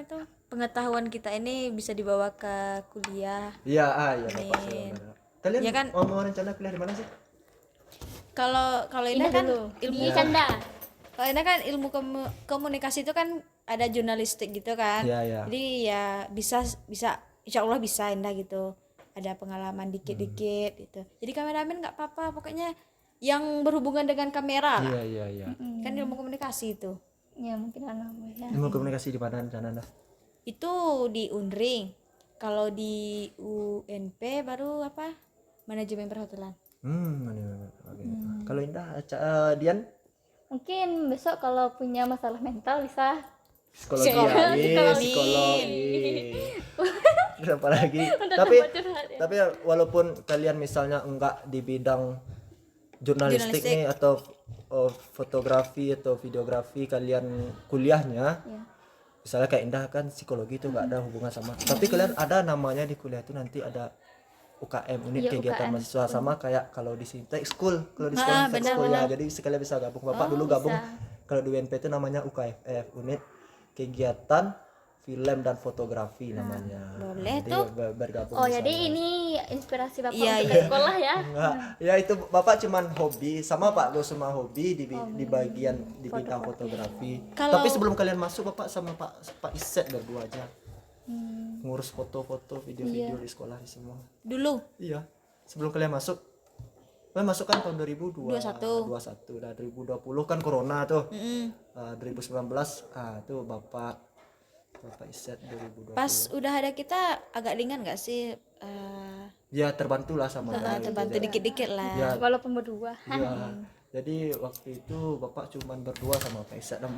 itu pengetahuan kita ini bisa dibawa ke kuliah. Iya, iya Bapak sih. Kalian Iya kan? mau rencana kuliah di mana sih? Kalau ini kan ilmu Ini canda. Kalau ini kan ilmu komunikasi itu kan ada jurnalistik gitu kan. Iya, iya. Jadi ya bisa insya Allah bisa Indah gitu. Ada pengalaman dikit-dikit gitu. Jadi kameramen nggak apa-apa, pokoknya yang berhubungan dengan kamera lah. Iya. Kan ilmu komunikasi itu. Ya mungkin anak ya. Ilmu komunikasi di mana rencana Anda? Itu di Unring. Kalau di UNP baru apa? Manajemen perhotelan. Mana. Oke. Kalau Indah, Dian Mungkin besok kalau punya masalah mental bisa psikologi. Terus apa lagi? Tapi curhat ya. tapi walaupun kalian misalnya enggak di bidang jurnalistik nih atau fotografi atau videografi, kalian kuliahnya Ya. misalnya kayak Indah kan psikologi itu enggak ada hubungan sama. Tapi kalian ada namanya di kuliah itu nanti ada UKM, unit Iya, kegiatan UKM. mahasiswa, sama kayak kalau di sini tech school, kalau di sekolah tech school ya. Jadi sekalian bisa gabung. Bapak dulu gabung kalau di UNP itu namanya UKFF, unit kegiatan film dan fotografi namanya. boleh Jadi tuh. bergabung. Oh di jadi sana. ini inspirasi bapak Iya, untuk iya. ke sekolah ya. Enggak, ya itu Bapak cuman hobi sama Pak Gus semua hobi di bagian di bidang fotografi. Tapi sebelum kalian masuk Bapak sama Pak Iset berdua aja. Ngurus foto-foto, video-video di sekolah di semua. Dulu Iya. Sebelum kalian masuk. Kalian masuk kan tahun 2021. 21. Nah, 2020 kan corona tuh. 2019 tuh Bapak Iset 2020. pas udah ada kita agak ringan nggak sih? Ya terbantu lah sama Terbantu dikit-dikit lah. Ya, Walaupun berdua. iya. Jadi waktu itu Bapak cuman berdua sama Pak Iset dan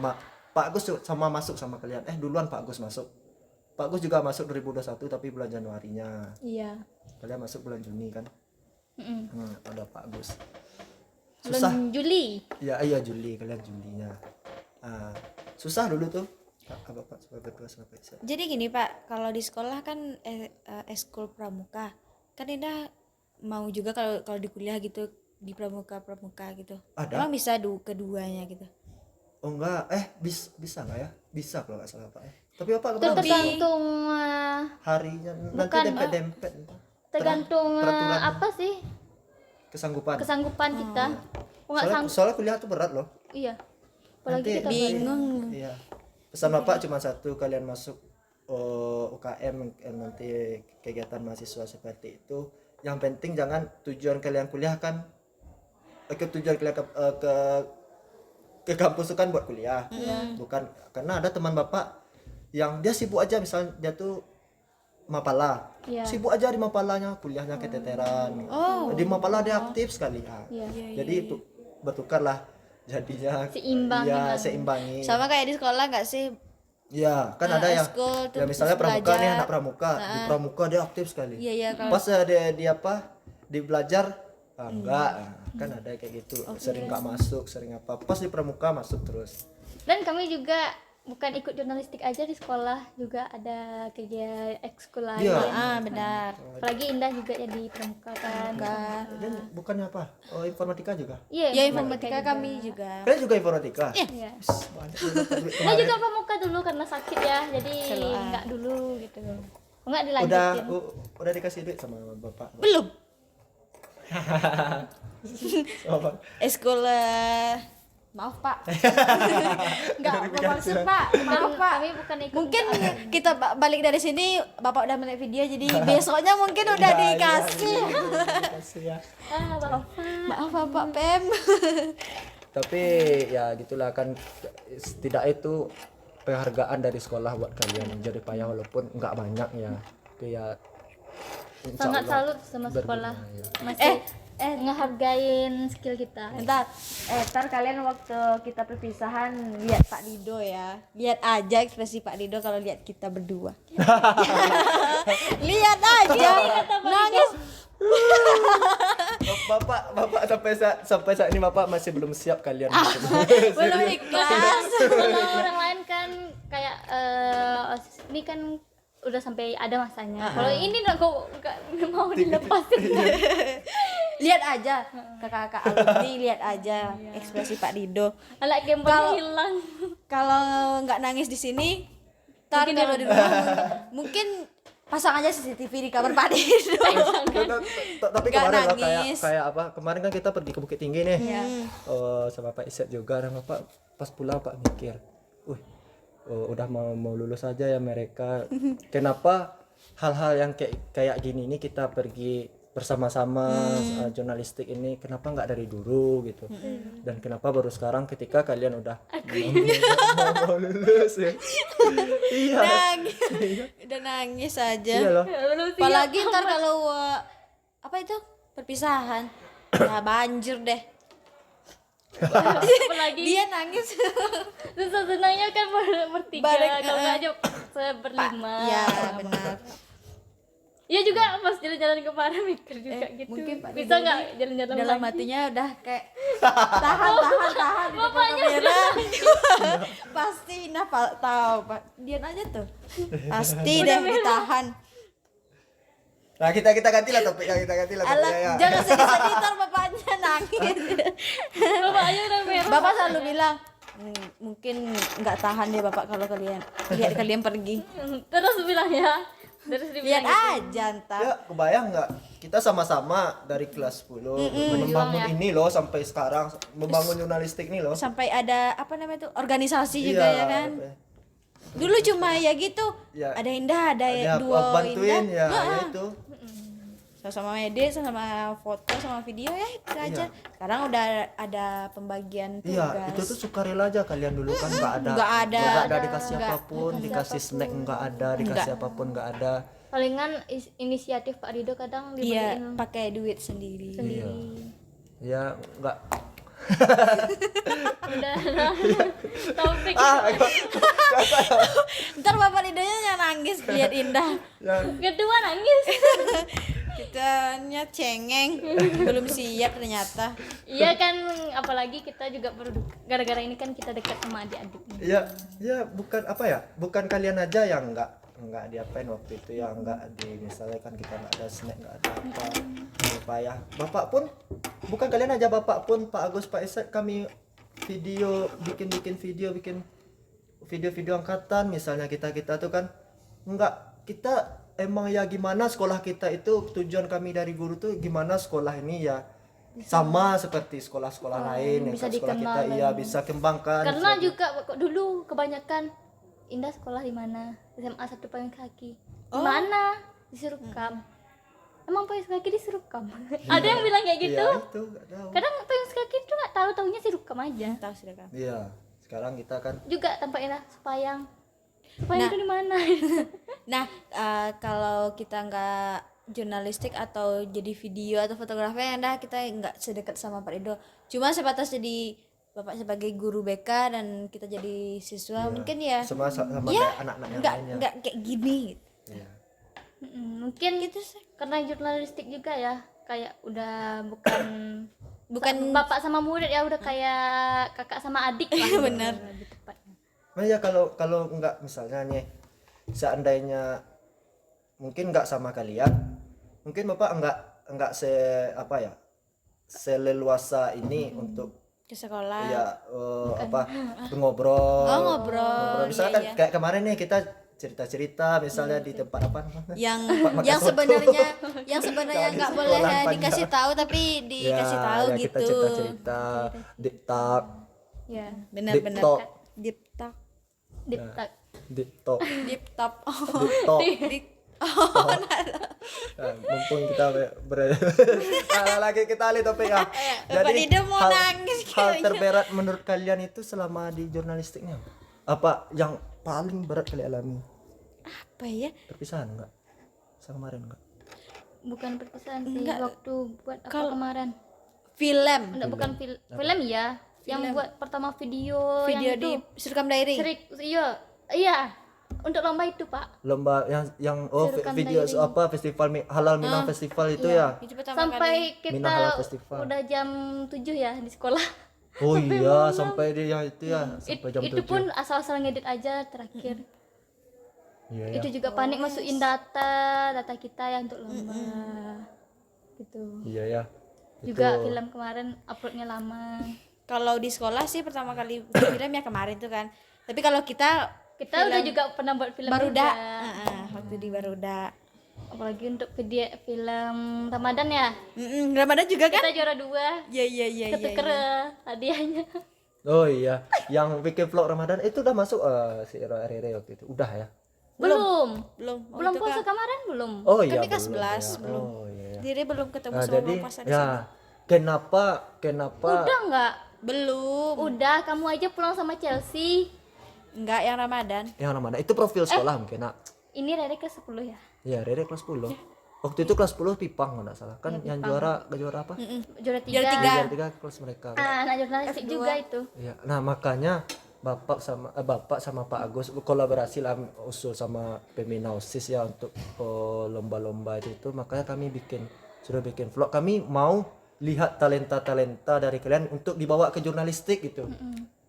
Pak Gus sama masuk sama kalian. Duluan Pak Gus masuk. Pak Gus juga masuk 2021 tapi bulan Januarinya. Iya. Kalian masuk bulan Juni kan? Ada Pak Gus. Bulan Juli. Iya Juli, kalian Julinya. Susah dulu tuh. Bapak sebagai berdua sama Pak Iset. Jadi gini Pak, kalau di sekolah kan eskul pramuka, kan Indah mau juga kalau di kuliah gitu di pramuka gitu. Ada? Emang bisa keduanya gitu. Oh enggak, bisa nggak ya? Bisa kalau nggak salah Pak. Tapi Bapak Itu kemana? tergantung Harinya nanti bukan, dempet-dempet. tergantung Peraturan apa sih kesanggupan. kesanggupan kita. Oh, nggak Soalnya kuliah tuh berat loh. Iya. Apalagi Nanti kita bingung. Iya. Pesan Bapak cuma satu, kalian masuk UKM nanti kegiatan mahasiswa seperti itu. Yang penting jangan tujuan kalian kuliah kan tujuan kalian ke ke kampus tuh kan buat kuliah, bukan karena ada teman bapak yang dia sibuk aja, misalnya dia tuh Mapala, sibuk aja di Mapalanya, kuliahnya keteteran. Di Mapala dia aktif sekali. Jadi itu bertukar lah jadinya. Seimbang Ya, gitu. seimbangi. Sama kayak di sekolah nggak sih? Ya, kan ada ya. Eskul, Ya misalnya terus pramuka nih, belajar. anak pramuka. Di pramuka dia aktif sekali. Iya, iya, kalau Pas dia apa? Di belajar enggak. Kan ada kayak gitu. Sering nggak masuk, sering apa. Pas di pramuka masuk terus. Dan kami juga bukan ikut jurnalistik aja, di sekolah juga ada kegiatan ekskul lain. Iya. benar. Apalagi Indah juga jadi pramuka kan. Dan bukannya apa? Oh, informatika juga. Iya, Ya informatika kami juga. Kalian juga informatika? Iya. Banyak juga duit Saya kemarin. juga pramuka dulu karena sakit ya, jadi enggak dulu gitu. Enggak dilanjutin. Udah dikasih duit sama bapak. Belum. Sama Eskul maaf Pak. Enggak bermaksud Pak. Maaf Pak. Kami bukan ikut. Mungkin kita balik dari sini Bapak udah melihat video, jadi besoknya mungkin udah dikasih. dikasih ya. Bapak. Maaf Bapak Pem. Tapi ya gitulah kan, tidak itu penghargaan dari sekolah buat kalian. Jadi payah walaupun nggak banyak ya. Tapi ya insya Sangat Allah salut sama sekolah. berguna, ya. Masih ngehargain skill kita. Bentar, ntar kalian waktu kita perpisahan lihat Pak Dido ya. Lihat aja ekspresi Pak Dido kalau lihat kita berdua. Lihat aja. Nangis. Bapak sampai saat ini bapak masih belum siap kalian. Belum ikhlas. Kalau orang lain kan kayak ini kan udah sampai ada masanya. Kalau ini nggak mau dilepasin. Lihat aja kakak-kakak alumni, lihat aja ekspresi Pak Dido. Alat gambar hilang. Kalau nggak nangis di sini, ntar kalau di rumah mungkin pasang aja CCTV di kamar Pak Dido. Tapi Nggak kemarin lah nangis. kayak apa? Kemarin kan kita pergi ke Bukit Tinggi nih. Iya. Sama Pak Iset juga, dan bapak pas pulang Pak mikir, udah mau lulus aja ya mereka. Kenapa hal-hal yang kayak gini ini kita pergi bersama-sama jurnalistik ini, kenapa nggak dari dulu gitu? Dan kenapa baru sekarang ketika kalian udah mau lulus ya? Iya. Nangis. Udah nangis aja. Iya loh. Apalagi ntar kalau apa itu perpisahan, ya banjir deh. Apalagi Dia nangis. senangnya kan bertiga, Bareng, kalau nggak aja berlima. Ya benar. Iya juga pas jalan-jalan kemarin mikir juga gitu. Mungkin Pak Bisa Dido nggak ini jalan-jalan dalam lagi? hatinya udah kayak tahan di depan kamera. Pasti Indah tahu Pak. Dia aja tuh. Pasti deh ditahan. Nah kita ganti lah topiknya, kita ganti lah Alah, topiknya ya. jangan sedih-sedih ntar bapaknya nangis. Bapaknya udah merah. Bapak selalu bilang, mungkin nggak tahan deh bapak kalau kalian lihat kalian pergi. Terus bilang ya. Terus Lihat dibilang aja ntar. Ya kebayang nggak, kita sama-sama dari kelas 10 membangun ini loh sampai sekarang, membangun jurnalistik ini loh. Sampai ada apa namanya tuh organisasi juga Iya, ya kan. Dulu cuma ya gitu. Ya. Ada Indah, ada Ya, dua bantuin Indah. ya itu. Sama edit, sama foto, sama video ya itu aja. Sekarang udah ada pembagian Iya, tugas. itu tuh sukarela aja kalian dulu kan, nggak ada Nggak ada. dikasih apapun, dikasih snack nggak ada, dikasih apapun nggak ada. palingan inisiatif Pak Rido kadang Iya, dibeliin pakai duit sendiri. sendiri. Ya nggak. Udah topik. Ntar bapak Ridonya yang nangis lihat Indah. Kedua nangis. Kitanya cengeng, belum siap ternyata. Iya kan, apalagi kita juga gara-gara ini kan kita dekat sama adik-adik. Ya, ya bukan apa ya, bukan kalian aja yang nggak diapain waktu itu ya, nggak di misalnya kan kita nggak ada snack, nggak ada apa ya. Bapak pun bukan kalian aja, bapak pun Pak Agus, Pak Iset, kami bikin video angkatan misalnya, kita tuh kan nggak, kita emang ya gimana sekolah kita itu, tujuan kami dari guru tuh gimana sekolah ini ya sama seperti sekolah-sekolah lain yang bisa sekolah kita dikenal iya bisa kembangkan. Karena juga dulu kebanyakan Indah sekolah di mana? SMA 1 Payung Kaki. Di mana? Disuruh kam. emang payung kaki disuruh rekam. Ada yang bilang kayak gitu. Iya, itu nggak tahu. Kadang payung kaki itu nggak tahu, taunya sih rekam aja. Tahu sudah kan. Iya, sekarang kita kan Juga tampaknya sepayang Nah. itu di mana? Nah, kalau kita nggak jurnalistik atau jadi video atau fotografer, dah kita nggak sedekat sama Pak Rido. Cuma sebatas jadi Bapak sebagai guru BK dan kita jadi siswa mungkin ya sama kayak anak-anak yang nggak lainnya. nggak kayak gini. Iya. Mungkin gitu sih. Karena jurnalistik juga ya, kayak udah bukan bapak sama murid ya, udah kayak kakak sama adik lah. Bener. Lebih tepatnya. Nah ya kalau nggak misalnya nih seandainya mungkin nggak sama kalian, mungkin bapak nggak seleluasa ini untuk Ke sekolah. ya ngobrol. Oh, ngobrol. Misalkan Iya, iya. kayak kemarin nih kita cerita-cerita misalnya di tempat apa? yang makan yang soto. sebenarnya nggak Di boleh sekolah dikasih tahu tapi dikasih tahu ya, gitu. Kita cerita-cerita deep talk, Ya, Benar-benar. Deep talk. Deep talk. deep talk. deep talk, Deep top. deep talk. Deep- Nah, mumpung kita lagi kita alih topik ya. Bapak Dido mau nangis hal kayaknya. terberat menurut kalian itu selama di jurnalistiknya apa yang paling berat kalian alami? Apa ya? Perpisahan enggak? Sama kemarin enggak? Bukan perpisahan sih, Enggak. waktu buat apa kemarin? Film. Enggak, bukan film ya. Yang buat pertama video Video yang di itu. Surkam Diary. Iya. Iya. Untuk lomba itu, Pak. Lomba yang Serukan video Diary. apa festival halal Minang festival itu ya. Itu pertama kali. Sampai Minang Halal kita Festival. udah jam 7 ya di sekolah. Oh iya, sampai di yang itu ya, sampai jam Itu 7. pun asal-asal ngedit aja terakhir. Iya ya. Itu juga panik masukin data kita ya untuk lomba. Gitu. Iya ya. Juga film kemarin uploadnya lama. Kalau di sekolah sih pertama kali film ya kemarin tuh kan. Tapi kalau kita Udah juga pernah buat film Baruda, juga. waktu di Baruda. Apalagi untuk video film Ramadan ya. Ramadan juga kan? Kita juara 2. Iya. Ketuker hadiahnya. Oh iya, yang bikin vlog Ramadan itu udah masuk si Rere waktu itu. Udah ya. Belum. Belum. Belum puasa kemarin belum. Oh iya. Kami kelas belum, 11, ya. belum. Oh iya. Ya. Diri belum ketemu Nah, sama jadi Bang Pasar di ya sana. kenapa Udah enggak? Belum. Udah, kamu aja pulang sama Chelsea. Enggak yang Ramadan. yang mana? Itu profil sekolah mungkin nak. Ini Rere kelas 10 ya. Iya, Rere kelas 10. Waktu itu kelas 10 Pipang kalau enggak salah. Kan yang juara apa? Juara 3. Juara 3. Juara 3 kelas mereka. Anak jurnalistik juga itu. Iya. Nah, makanya Bapak sama Pak Agus kolaborasi lah usul sama Pemina OSIS ya untuk lomba-lomba itu. Makanya kami sudah bikin vlog. Kami mau lihat talenta-talenta dari kalian untuk dibawa ke jurnalistik gitu.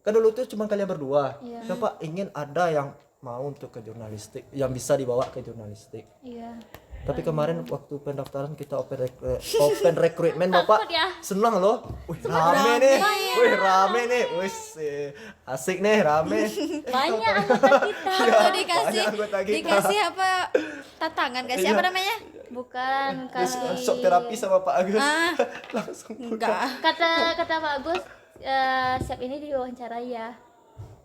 Kan dulu tuh cuma kalian berdua. Bapak ingin ada yang mau untuk ke jurnalistik, yang bisa dibawa ke jurnalistik. Iya. Tapi kemarin waktu pendaftaran kita open recruitment Bapak Takut ya? senang loh. Wih, rame nih. Wih, asik nih rame. Banyak anggota kita. Waktu dikasih banyak anggota kita. dikasih apa tantangan kasih apa namanya? Bukan kasih Shock terapi sama Pak Agus. Langsung Enggak. kata Pak Agus siap ini diwawancarai ya.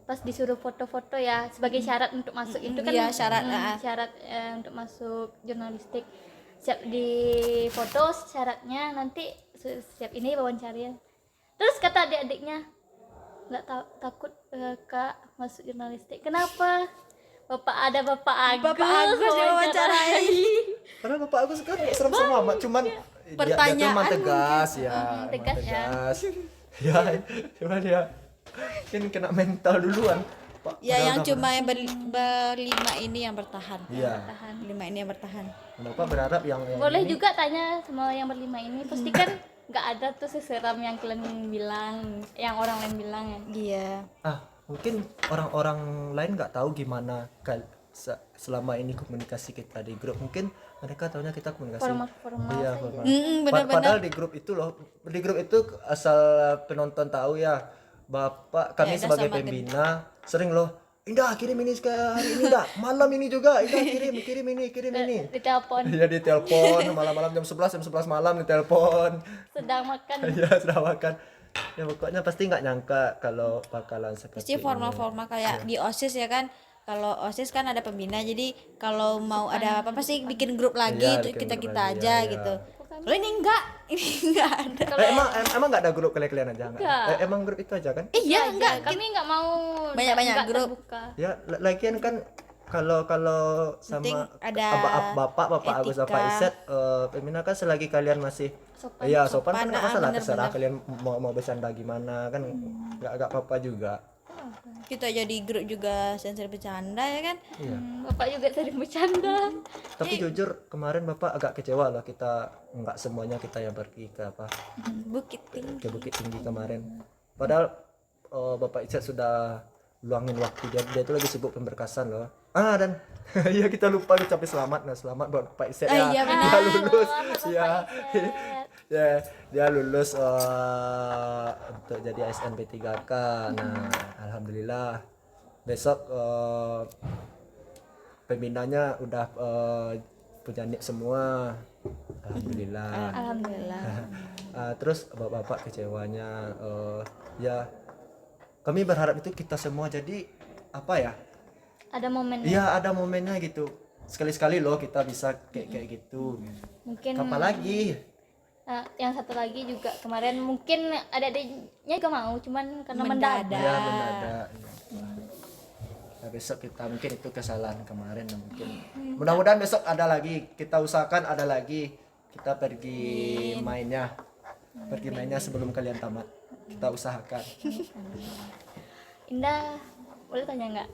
Pas disuruh foto-foto ya sebagai syarat untuk masuk itu kan. Iya, syarat, Syarat untuk masuk jurnalistik. Siap di foto syaratnya nanti siap ini wawancarai. Terus kata adik-adiknya nggak takut Kak masuk jurnalistik. Kenapa? Bapak Agus. Bapak Agus diwawancarai. Karena Bapak Agus kan serem-serem amat, cuman dia Pertanyaan tuh tegas ya. tegas ya. Ya, cuman ya kan kena mental duluan. Pak, Ya udah- yang udah- cuma yang berlima ini yang bertahan. Iya. Berlima ini yang bertahan. Bapak berharap yang Boleh ini, juga tanya sama yang berlima ini. Pasti kan nggak ada tuh seseram yang kalian bilang, yang orang lain bilang ya. Iya. mungkin orang-orang lain nggak tahu gimana selama ini komunikasi kita di grup. Mungkin mereka taunya kita komunikasi Formal iya saja. formal. Benar-benar. Padahal di grup itu asal penonton tahu ya, Bapak kami Ya, sebagai sama pembina sering loh, Indah kirim ini hari ini Indah, malam ini juga Indah kirim ini. Di telepon Iya di telepon malam-malam jam 11 malam di telepon. sedang makan. Iya sudah makan. Ya pokoknya pasti nggak nyangka kalau bakalan seperti Pasti ini. formal-formal kayak di OSIS ya kan. kalau OSIS kan ada pembina, jadi kalau mau ada apa pasti bikin grup lagi Iya, tuh bikin kita grup kita lagi, aja iya, iya. gitu. Kalau ini enggak ada. emang nggak ada grup kalian aja nggak? Enggak. Emang grup itu aja kan? Iya Aja. enggak. Kami nggak mau Banyak-banyak nggak grup. terbuka. Ya lagian kan kalau Penting sama ada bapak Agus etika. bapak Iset Femina kan selagi kalian masih Sopan. iya sopan kan Sopan, nggak masalah, bener, terserah bener. kalian mau bercanda gimana kan nggak apa-apa juga. Kita jadi grup juga sensor bercanda ya kan. Iya. Bapak juga sering bercanda. Tapi jujur kemarin bapak agak kecewa lah, kita nggak semuanya kita yang pergi ke apa Bukit Tinggi. ke Bukit Tinggi kemarin. Padahal bapak Iset sudah luangin waktu, dia tuh lagi sibuk pemberkasan loh. Dan iya kita lupa ucapin selamat. Nah, selamat buat Pak Iset ya. Iya, benar. Dia lulus. Selamat, Ya. Bapak Iset. Ya, dia lulus untuk jadi SNP3K. Nah, alhamdulillah. Besok pembinanya udah punya nik semua. Alhamdulillah. Alhamdulillah. Terus bapak-bapak kecewanya ya kami berharap itu kita semua jadi apa ya? Ada momennya. Iya, ada momennya gitu. Sekali-sekali loh kita bisa kayak gitu. Mungkin Kapan lagi? yang satu lagi juga kemarin mungkin adik-adiknya juga mau, cuman karena Mendadak. mendadak. Ya mendadak. Nah, besok kita mungkin itu kesalahan kemarin dan mungkin mudah-mudahan besok ada lagi, kita usahakan ada lagi, kita pergi mainnya sebelum kalian tamat, kita usahakan. Indah, boleh tanya nggak?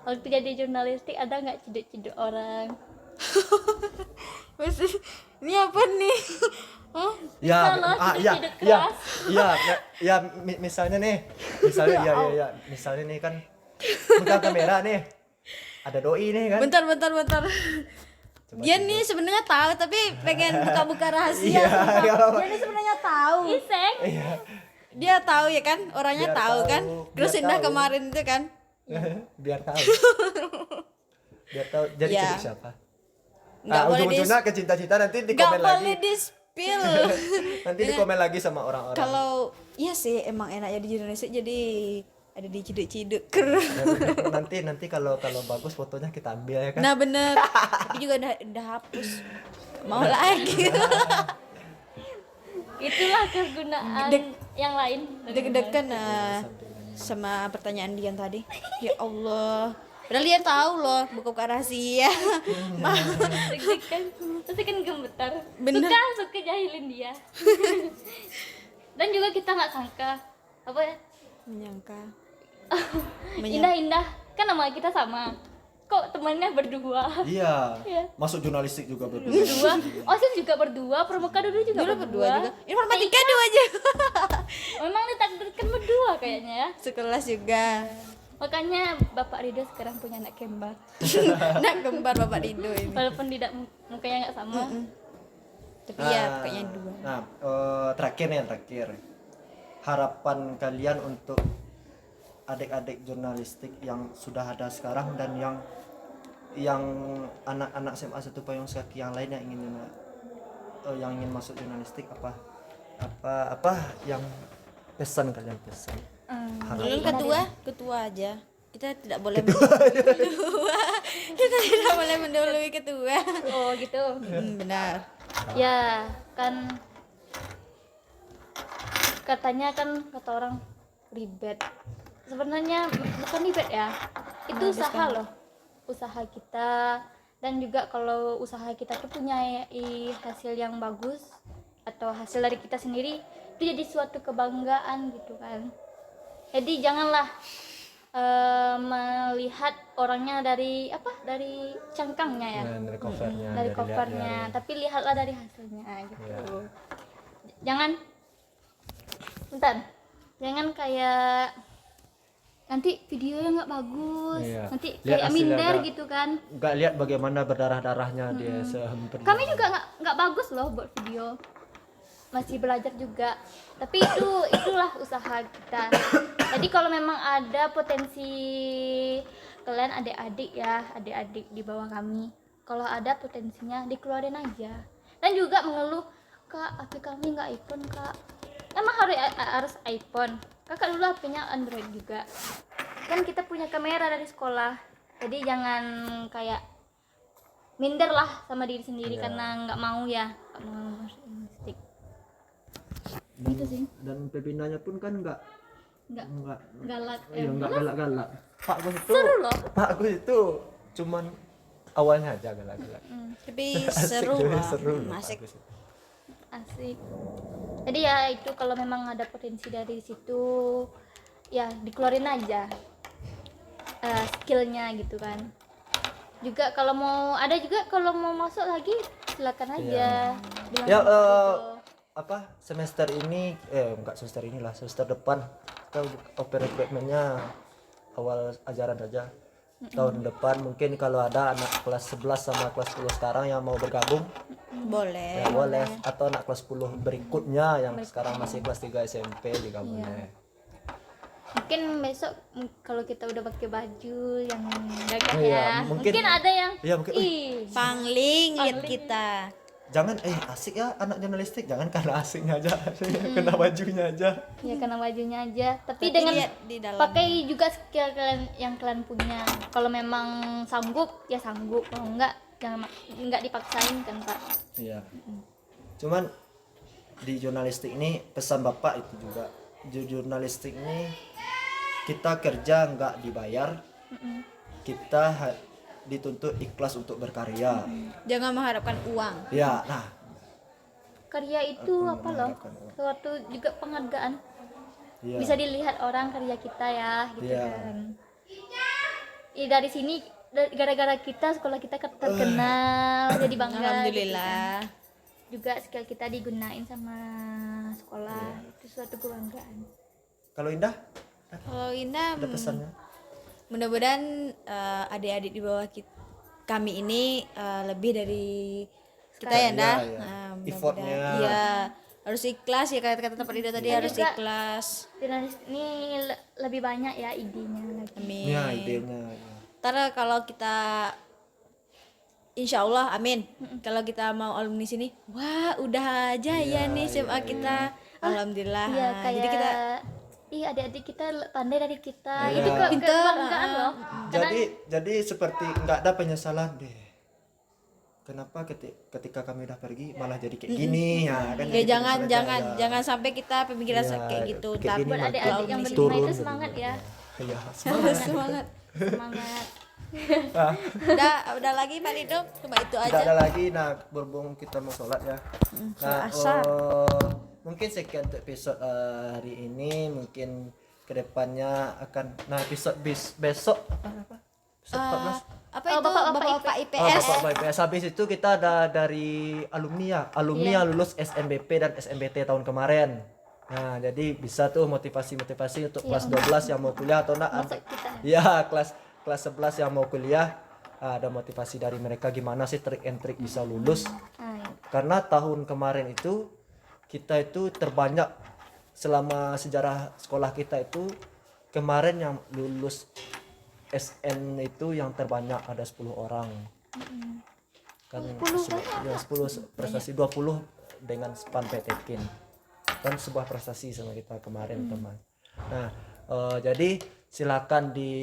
Waktu jadi jurnalistik ada nggak ciduk-ciduk orang? Ini apa nih? Hah? Ya, loh, ya, ciduk-ciduk ya, keras. ya, misalnya nih, misalnya nih kan pegang kamera nih, ada doi nih kan. Bentar. Dia nih sebenarnya tahu tapi pengen buka-buka rahasia. Iya, sumpah. nggak apa-apa. Dia nih sebenarnya tahu. Iseng. Iya. Dia tahu ya kan, orangnya Biar tahu kan. tahu, Terus biar Indah tahu. kemarin itu kan. Biar tahu. Biar tahu jadi Ya. ciduk siapa. Nggak boleh Ujung-ujungnya ke cinta-cinta nanti di Nggak komen lagi. boleh di-spill. Nanti di komen lagi sama orang-orang. Kalau iya sih emang enaknya di jurnalistik jadi ada di ciduk-ciduk. nanti kalau bagus fotonya kita ambil ya kan. Nah bener. Tapi juga udah hapus. Mau lagi. Itulah kegunaan yang lain. Deg-degan sama pertanyaan Dian tadi. Ya Allah. Padahal dia tahu loh buka rahasia. Deg-degan. Pasti kan gemetar. Bener. Suka jahilin dia. Dan juga kita nggak sangka apa ya? Menyangka. Indah-indah kan nama kita sama. Kok temannya berdua? Iya. Iya. Masuk jurnalistik juga berdua. Berdua. OSIS juga berdua, Pramuka dulu juga Dulu berdua juga. Informatika Nah, dua aja. memang ditakdirkan berdua kayaknya ya. Sekelas juga. Makanya Bapak Ridho sekarang punya anak kembar. Nak kembar Bapak Dido ini. Walaupun tidak mukanya nggak sama. Tapi ya pokoknya dua. Nah, terakhir. Harapan kalian untuk adik-adik jurnalistik yang sudah ada sekarang dan yang anak-anak SMA 1 Payung Saki yang lain yang ingin masuk jurnalistik apa yang pesan kalian pesan? Dulu ketua aja. Kita tidak boleh ketua. Kita tidak boleh mendahului ketua. Oh gitu. Benar. Ya kan katanya kan kata orang ribet. Sebenarnya bukan ribet ya. Itu usaha loh. Usaha kita, dan juga kalau usaha kita tuh punya hasil yang bagus atau hasil dari kita sendiri, itu jadi suatu kebanggaan gitu kan. Jadi janganlah melihat orangnya dari cangkangnya ya, Dari covernya. dari covernya, tapi lihatlah dari hasilnya gitu. Jangan kayak nanti videonya nggak bagus, Iya. nanti Lihat kayak hasilnya minder nggak- gitu kan. Nggak lihat bagaimana berdarah-darahnya dia sehempit. Kami juga nggak bagus loh buat video, masih belajar juga, tapi itulah usaha kita. Jadi kalau memang ada potensi kalian adik-adik di bawah kami, kalau ada potensinya dikeluarin aja. Dan juga mengeluh, kak HP kami nggak iPhone kak. Emang harus iPhone? Kakak dulu HP-nya Android juga. Kan kita punya kamera dari sekolah. Jadi jangan kayak minder lah sama diri sendiri Iya. karena nggak mau nggak mau masuk linguistik. Dan, Itu sih. dan pembinanya pun kan nggak Nggak galak. nggak galak-galak. Pak Gus itu Seru loh. Pak Gus itu cuman awalnya aja galak-galak. Tapi Asik, seru jadi lah. seru loh Pak Asik. Gus. Asik. Jadi ya itu kalau memang ada potensi dari situ ya dikeluarin aja skillnya gitu kan. Juga kalau mau masuk lagi silakan aja. Bilang Ya gitu. apa semester ini enggak semester inilah semester depan kita open recruitmentnya awal ajaran aja. Tahun depan mungkin kalau ada anak kelas 11 sama kelas 10 sekarang yang mau bergabung Boleh. ya boleh, atau anak kelas 10 berikutnya yang sekarang masih kelas 3 SMP juga boleh. Mungkin besok kalau kita udah pakai baju yang gagah Iya, ya. mungkin- Mungkin ada yang Iya, mungkin, ih, Pangling lihat kita. Jangan asik ya anak jurnalistik, jangan karena asiknya aja, kena bajunya aja. ya karena bajunya aja. Tapi Tapi dengan lihat di dalam. pakai juga skill kalian yang kalian punya. Kalau memang sanggup ya sanggup, kalau enggak jangan enggak dipaksain kan Pak. Iya. Cuman di jurnalistik ini pesan Bapak itu juga. Di jurnalistik ini kita kerja nggak dibayar. Kita dituntut ikhlas untuk berkarya. Jangan mengharapkan uang. Ya, nah, Karya itu apa loh? mengharapkan uang. Suatu juga penghargaan. Iya. Bisa dilihat orang karya kita ya gitu Iya. kan. Dari sini gara-gara kita sekolah kita terkenal jadi bangga gitu Alhamdulillah. kan. Juga skill kita digunain sama sekolah Iya. itu suatu kebanggaan. Kalau Indah Kalau Indah ada pesannya? mudah-mudahan adik-adik di bawah kami ini lebih dari kita ya, Ndah. Iya, iya. Nah, Effortnya. mudah-mudahan iya harus ikhlas ya kata tempat Ida tadi Dan harus juga- ikhlas. Jurnalis ini lebih banyak ya idenya lagi. Amin. Ya, idenya. Ya. Ntar kalau kita Insya Allah, amin. Kalau kita mau alumni sini, wah udah aja ya nih SMA kita. Alhamdulillah. Iya kayak Jadi kita adik-adik kita pandai dari kita. Iya. Itu Pinter. kebanggaan loh. Karena Jadi seperti nggak ada penyesalan deh. Kenapa ketika kami udah pergi malah jadi kayak gini ya kan? ya jadi jangan penyesalan jangan aja. jangan sampai kita pemikiran Iya, kayak gitu. kayak Ntar gini buat nanti adik-adik yang alumni berlima itu turun semangat ya. Iya, semangat. Semangat. Nah, udah lagi Pak Lido, cuma itu tidak aja. ada lagi. Nah, berhubung kita mau sholat ya. Nah, asar. mungkin sekian untuk episode hari ini. Mungkin kedepannya akan. Nah, episode besok apa? Episode 14. Apa Oh, itu Bapak-bapak Bapak-bapak Oh, IPS? Bapak IPS. Habis itu kita ada dari alumni yang lulus SNBP dan SNBT tahun kemarin. Nah, jadi bisa tuh motivasi-motivasi untuk kelas 12 yang mau kuliah atau enggak. Masuk kita. Ya, kelas 11 yang mau kuliah, ada motivasi dari mereka gimana sih trik and trik bisa lulus. Nah, ya. Karena tahun kemarin itu kita itu terbanyak selama sejarah sekolah kita itu kemarin yang lulus SN itu yang terbanyak ada 10 orang. Kan 10 prestasi 20 dengan span PTKIN. Kan sebuah prestasi sama kita kemarin teman. Nah, jadi silakan di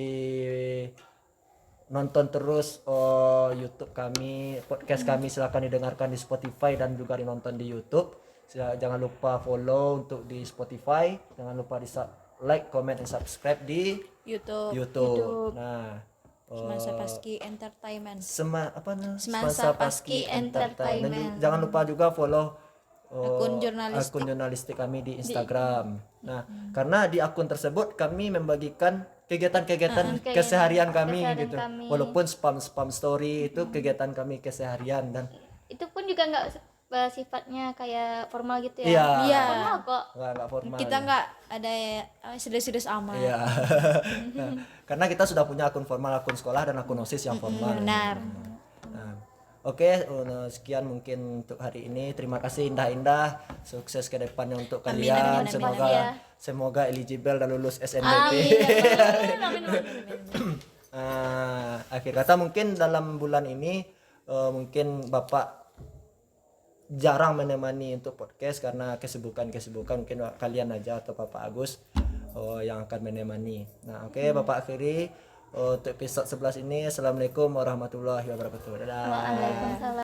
nonton terus YouTube kami, podcast kami silakan didengarkan di Spotify dan juga dinonton di YouTube. Jangan lupa follow untuk di Spotify, jangan lupa di like, comment, dan subscribe di YouTube. Nah, Semansa Paski Entertainment. Semansa Paski Entertainment. Jangan lupa juga follow akun jurnalistik kami di Instagram. Nah, karena di akun tersebut kami membagikan kegiatan-kegiatan keseharian kami gitu. kami. Walaupun spam story itu kegiatan kami keseharian dan Itu pun juga nggak sifatnya kayak formal gitu ya. Iya. Iya. Formal kok. nggak formal. Kita nggak ada serius-serius amat. Iya. Nah, karena kita sudah punya akun formal, akun sekolah dan akun OSIS yang formal. Benar. Nah, oke, sekian mungkin untuk hari ini. Terima kasih Indah-Indah. Sukses ke depannya untuk kalian. amin, Semoga amin, ya. semoga eligible dan lulus SNBP. Amin. Amin. Akhir kata mungkin dalam bulan ini mungkin Bapak jarang menemani untuk podcast karena kesibukan mungkin kalian aja atau Bapak Agus yang akan menemani. Nah, oke, Bapak akhiri. Untuk episode 11 ini, assalamualaikum warahmatullahi wabarakatuh. Dadah. Waalaikumsalam.